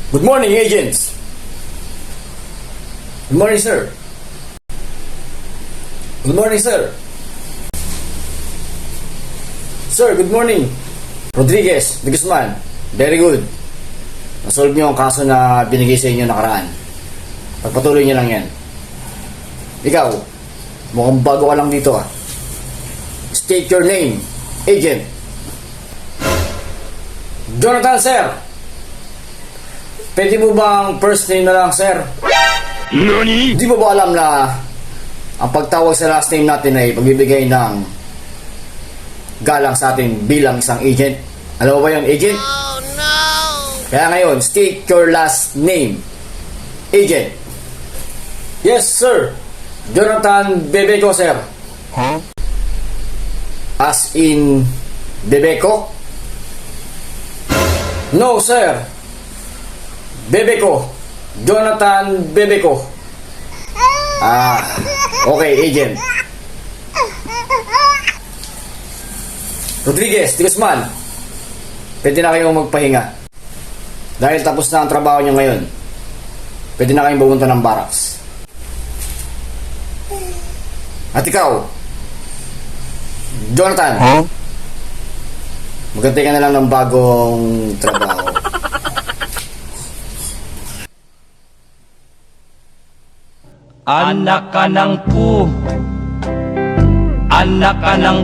Good morning, agents. Good morning, sir. Good morning, sir. Sir, good morning. Rodriguez, de Guzman. Very good. Nasolve niyo ang kaso na binigay sa inyo nakaraan. Pagpatuloy niyo lang yan. Ikaw, mukhang bago ka lang dito ah. State your name, agent. Jonathan, sir. Pwede mo bang first name na lang, sir? NANI? Di mo ba alam na ang pagtawag sa last name natin ay pagbibigay ng galang sa atin bilang isang agent? Alam mo ba yun, agent? Oh no! Kaya ngayon, state your last name, agent. Yes, sir. Jonathan Bebeco, sir. Huh? As in Bebeco? No, sir. Bebeco. Jonathan Bebeco. Ah, okay, agent. Rodriguez, de Guzman. Pwede na kayong magpahinga. Dahil tapos na ang trabaho nyo ngayon, pwede na kayong pumunta ng barracks. At ikaw, Jonathan, Huh? magantay ka na lang ng bagong trabaho. Anak ka ng pu. Anak ka ng